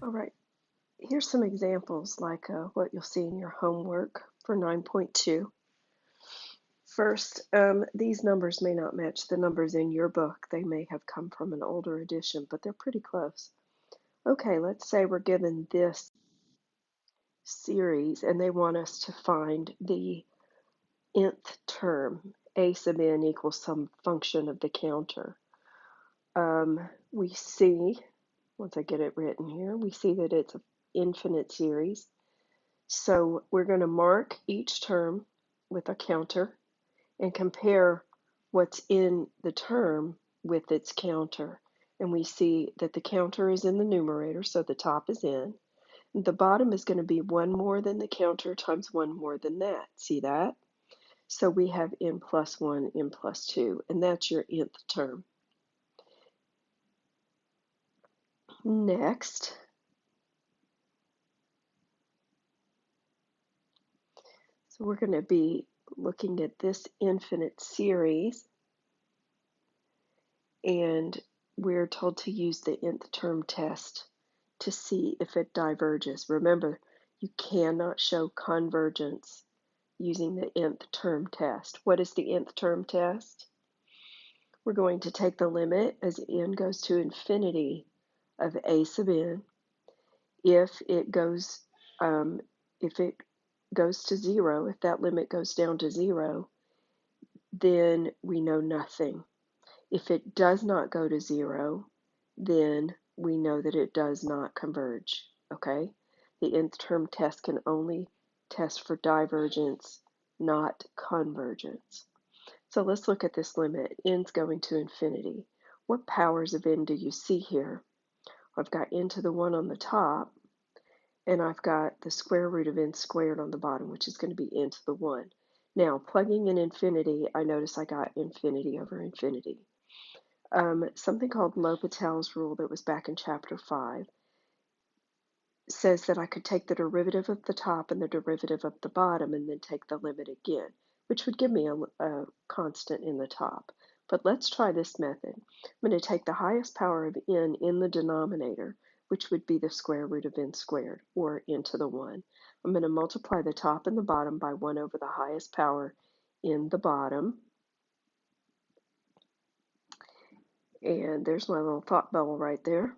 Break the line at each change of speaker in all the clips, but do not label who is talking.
All right, here's some examples like what you'll see in your homework for 9.2. First, these numbers may not match the numbers in your book. They may have come from an older edition, but they're pretty close. Okay, let's say we're given this series and they want us to find the nth term. A sub n equals some function of the counter. We see, once I get it written here, we see that it's an infinite series. So we're going to mark each term with a counter and compare what's in the term with its counter. And we see that the counter is in the numerator, so the top is n. The bottom is going to be one more than the counter times one more than that. See that? So we have n plus 1, n plus 2, and that's your nth term. Next, so we're going to be looking at this infinite series, and we're told to use the nth term test to see if it diverges. Remember, you cannot show convergence using the nth term test. What is the nth term test? We're going to take the limit as n goes to infinity of a sub n. If it goes to 0, if that limit goes down to 0, then we know nothing. If it does not go to 0, then we know that it does not converge, okay? The nth term test can only test for divergence, not convergence. So let's look at this limit. N's going to infinity. What powers of n do you see here? I've got n to the 1 on the top, and I've got the square root of n squared on the bottom, which is going to be n to the 1. Now, plugging in infinity, I notice I got infinity over infinity. Something called L'Hopital's rule that was back in chapter 5 says that I could take the derivative of the top and the derivative of the bottom and then take the limit again, which would give me a constant in the top. But let's try this method. I'm going to take the highest power of n in the denominator, which would be the square root of n squared, or n to the 1. I'm going to multiply the top and the bottom by 1 over the highest power in the bottom. And there's my little thought bubble right there.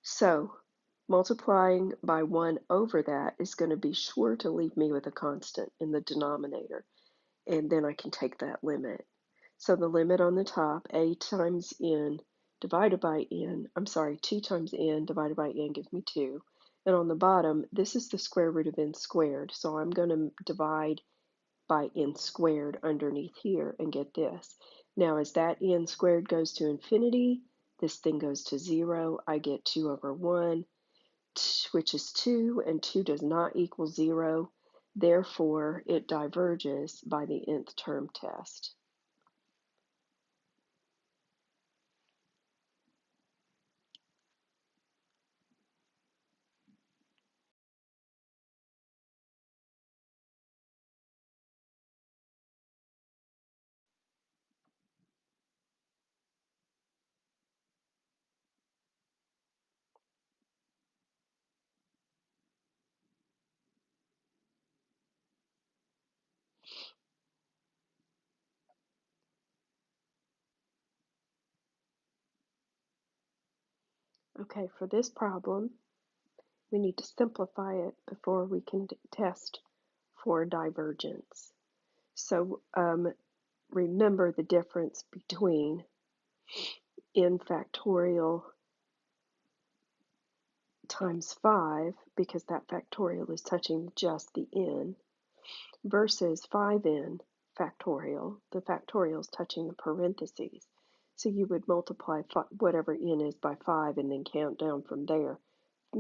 So multiplying by 1 over that is going to be sure to leave me with a constant in the denominator. And then I can take that limit. So the limit on the top, a times n divided by n, 2 times n divided by n gives me 2. And on the bottom, this is the square root of n squared. So I'm going to divide by n squared underneath here and get this. Now as that n squared goes to infinity, this thing goes to 0. I get 2 over 1, which is 2, and 2 does not equal 0. Therefore, it diverges by the nth term test. Okay, for this problem, we need to simplify it before we can test for divergence. So remember the difference between n factorial times 5, because that factorial is touching just the n, versus 5n factorial. The factorial is touching the parentheses. So you would multiply whatever n is by 5 and then count down from there.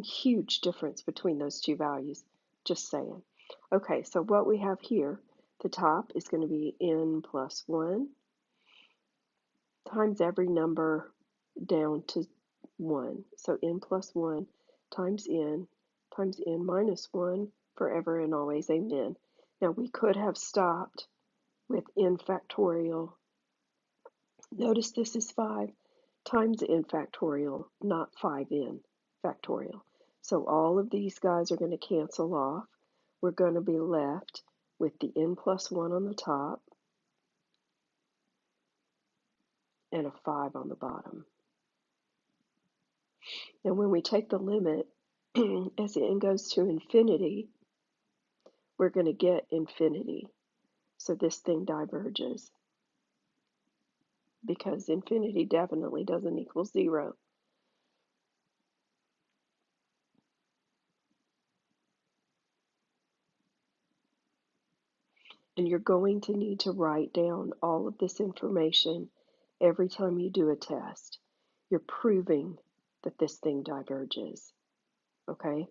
Huge difference between those two values, just saying. Okay, so what we have here, the top is going to be n plus 1 times every number down to 1. So n plus 1 times n minus 1 forever and always, amen. Now we could have stopped with n factorial. Notice this is 5 times n factorial, not 5n factorial. So all of these guys are going to cancel off. We're going to be left with the n plus 1 on the top and a 5 on the bottom. And when we take the limit, as n goes to infinity, we're going to get infinity. So this thing diverges because infinity definitely doesn't equal 0. And you're going to need to write down all of this information every time you do a test. You're proving that this thing diverges, okay?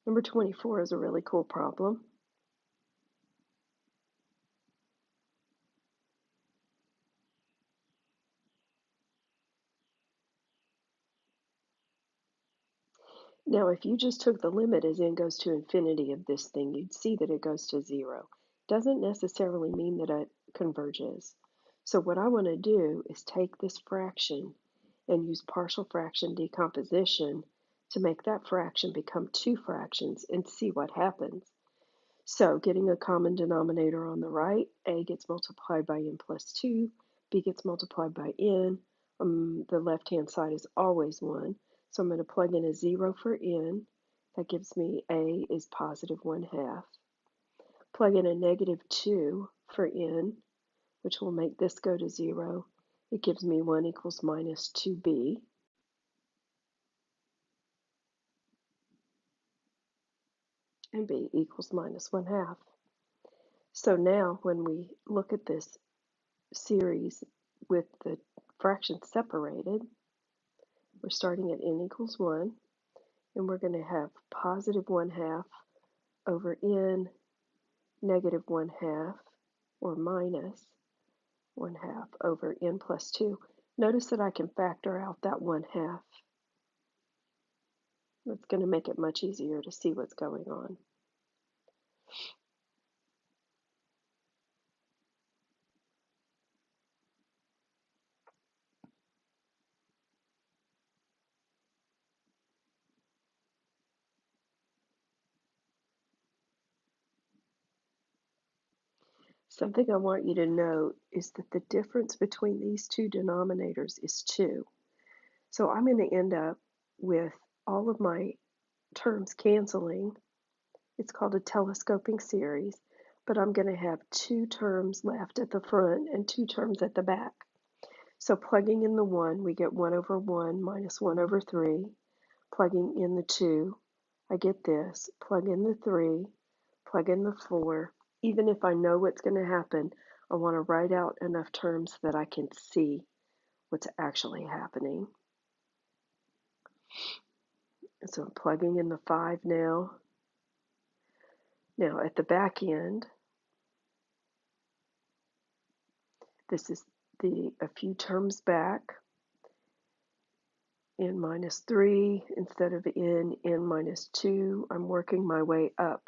Number 24 is a really cool problem. Now, if you just took the limit as n goes to infinity of this thing, you'd see that it goes to 0. Doesn't necessarily mean that it converges. So what I want to do is take this fraction and use partial fraction decomposition to make that fraction become two fractions and see what happens. So getting a common denominator on the right, a gets multiplied by n plus 2, b gets multiplied by n. The left-hand side is always 1. So I'm going to plug in a 0 for n. That gives me a is positive 1/2. Plug in a negative 2 for n, which will make this go to 0. It gives me 1 equals minus 2b. And b equals minus 1/2. So now when we look at this series with the fractions separated, we're starting at n equals 1, and we're going to have positive 1/2 over n negative 1/2, or minus 1/2 over n plus 2. Notice that I can factor out that 1/2. That's going to make it much easier to see what's going on. Something I want you to note is that the difference between these two denominators is 2. So I'm going to end up with all of my terms canceling. It's called a telescoping series, but I'm going to have 2 terms left at the front and 2 terms at the back. So plugging in the 1, we get 1 over 1 minus 1 over 3. Plugging in the 2, I get this. Plug in the 3, plug in the 4. Even if I know what's going to happen, I want to write out enough terms that I can see what's actually happening. So I'm plugging in the 5 now. Now at the back end, this is a few terms back. N minus 3 instead of n minus 2. I'm working my way up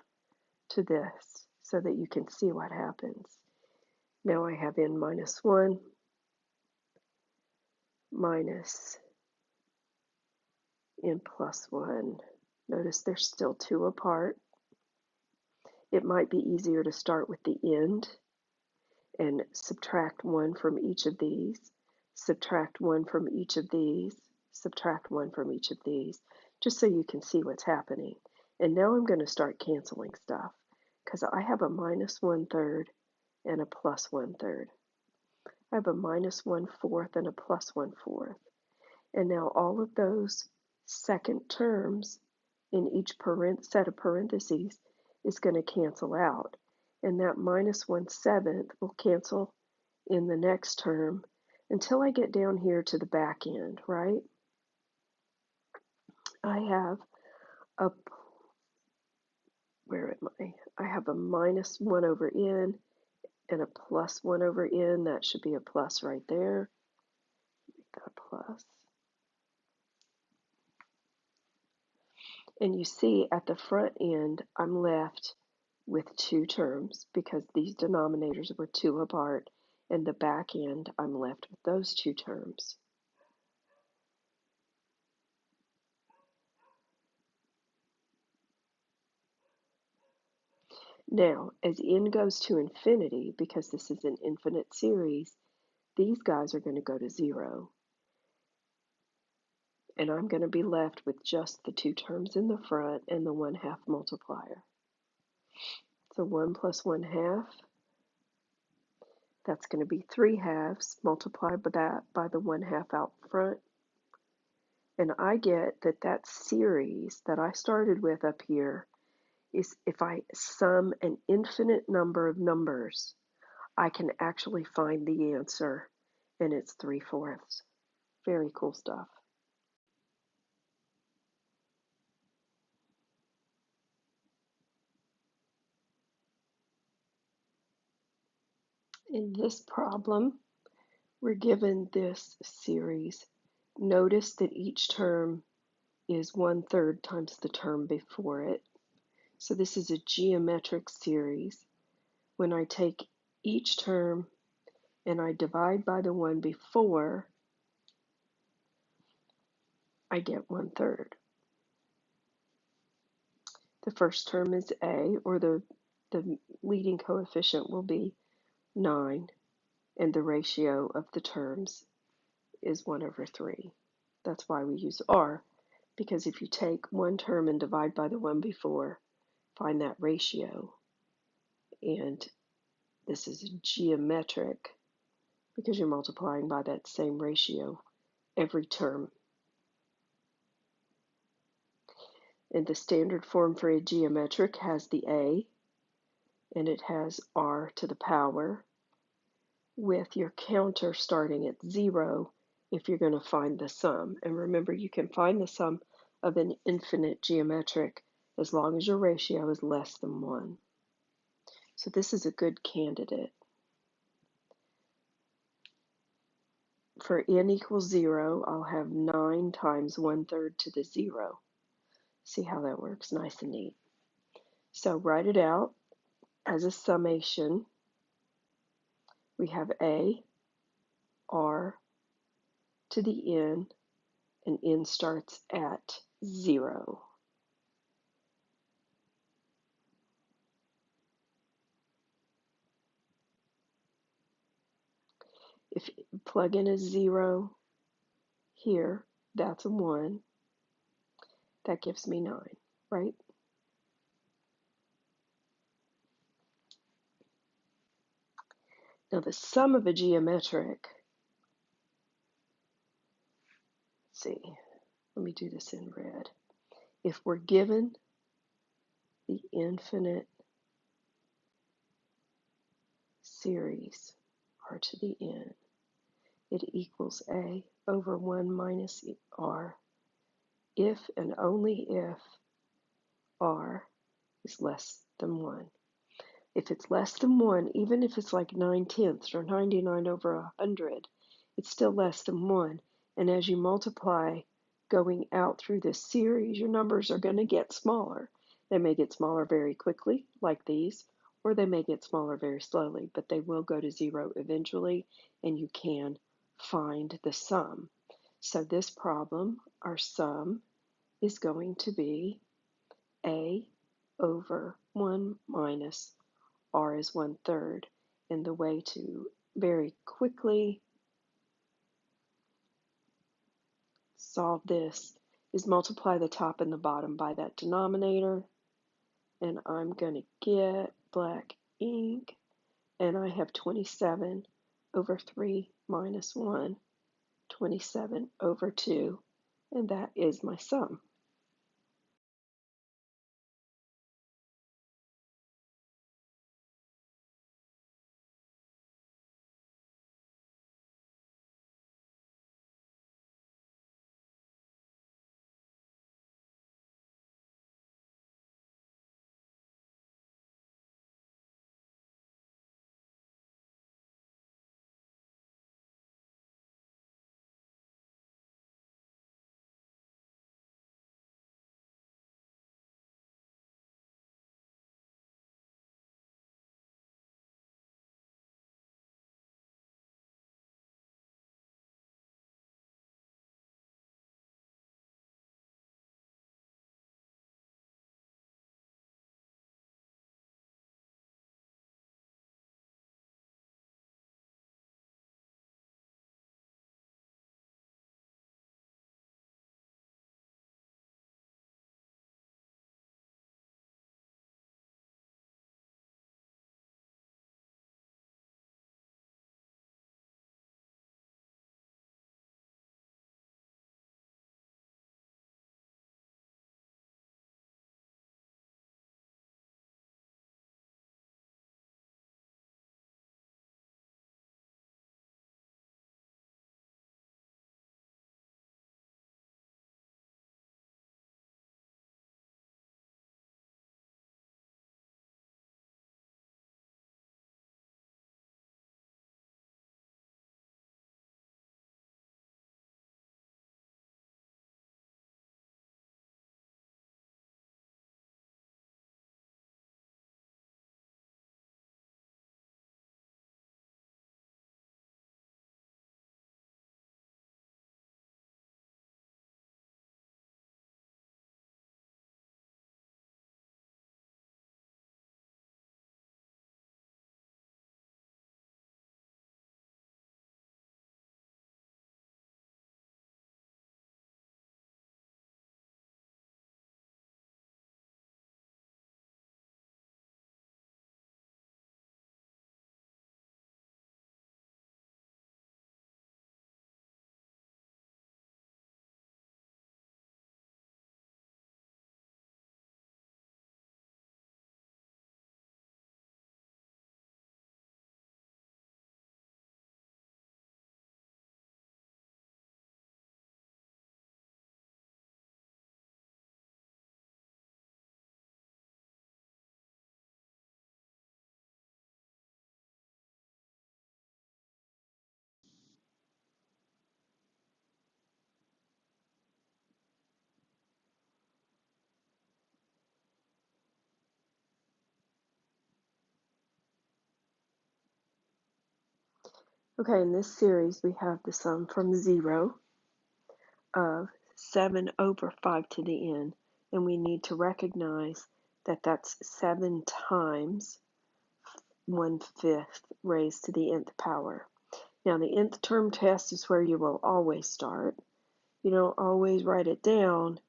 to this so that you can see what happens. Now I have n minus 1 minus n plus 1. Notice they're still 2 apart. It might be easier to start with the end and subtract 1 from each of these, subtract 1 from each of these, subtract 1 from each of these, just so you can see what's happening. And now I'm going to start canceling stuff because I have a minus 1/3 and a plus 1/3. I have a minus 1/4 and a plus 1/4. And now all of those second terms in each set of parentheses is going to cancel out. And that minus 1/7 will cancel in the next term until I get down here to the back end, right? I have a, where am I? I have a minus 1 over n and a plus 1 over n. That should be a plus right there. Make that a plus. And you see at the front end, I'm left with 2 terms because these denominators were 2 apart, and the back end, I'm left with those 2 terms. Now, as n goes to infinity, because this is an infinite series, these guys are going to go to 0. And I'm going to be left with just the two terms in the front and the 1/2 multiplier. So 1 plus 1/2, that's going to be 3/2, multiplied by that by the 1/2 out front. And I get that that series that I started with up here is, if I sum an infinite number of numbers, I can actually find the answer, and it's 3/4. Very cool stuff. In this problem, we're given this series. Notice that each term is 1/3 times the term before it. So this is a geometric series. When I take each term and I divide by the one before, I get 1/3. The first term is a, or the leading coefficient will be 9, and the ratio of the terms is 1/3. That's why we use r, because if you take one term and divide by the one before, find that ratio. And this is geometric because you're multiplying by that same ratio every term. And the standard form for a geometric has the a, and it has r to the power, with your counter starting at 0 if you're going to find the sum. And remember, you can find the sum of an infinite geometric as long as your ratio is less than 1. So this is a good candidate. For n equals 0, I'll have 9 times 1/3 to the 0. See how that works? Nice and neat. So write it out as a summation. We have a, r to the n, and n starts at 0. If you plug in a 0 here, that's a 1. That gives me 9, right? Now the sum of a geometric, let's see, let me do this in red. If we're given the infinite series r to the n, it equals a over 1 minus r if and only if r is less than 1. If it's less than 1, even if it's like 9/10 or 99 over 100, it's still less than 1. And as you multiply going out through this series, your numbers are going to get smaller. They may get smaller very quickly, like these, or they may get smaller very slowly, but they will go to 0 eventually, and you can find the sum. So this problem, our sum is going to be a over 1 minus r is 1/3. And the way to very quickly solve this is multiply the top and the bottom by that denominator. And I'm going to get black ink, and I have 27 over 3 minus 1, 27 over 2, and that is my sum. Okay, in this series we have the sum from 0 of 7 over 5 to the n, and we need to recognize that that's 7 times 1/5 raised to the nth power. Now the nth term test is where you will always start. You don't always write it down,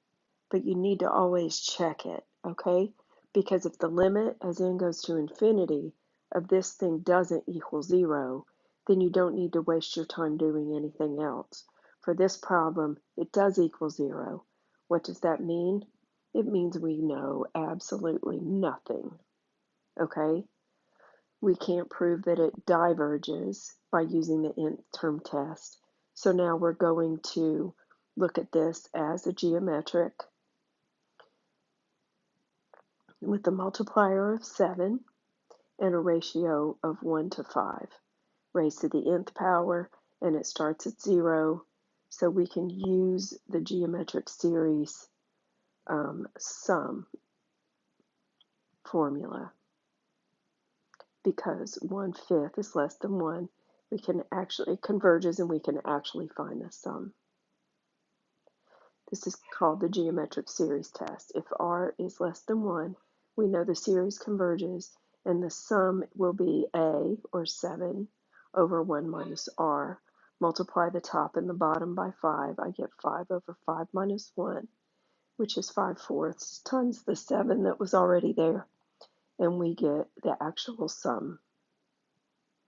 but you need to always check it, okay? Because if the limit, as n goes to infinity, of this thing doesn't equal 0, then you don't need to waste your time doing anything else. For this problem, it does equal 0. What does that mean? It means we know absolutely nothing, okay? We can't prove that it diverges by using the nth term test. So now we're going to look at this as a geometric with a multiplier of 7 and a ratio of 1 to 5 raised to the nth power, and it starts at 0, so we can use the geometric series sum formula. Because 1/5 is less than 1, we can actually, it converges and we can actually find the sum. This is called the geometric series test. If r is less than 1, we know the series converges, and the sum will be a, or 7, over 1 minus r. Multiply the top and the bottom by 5. I get 5 over 5 minus 1, which is 5/4 times the 7 that was already there, and we get the actual sum.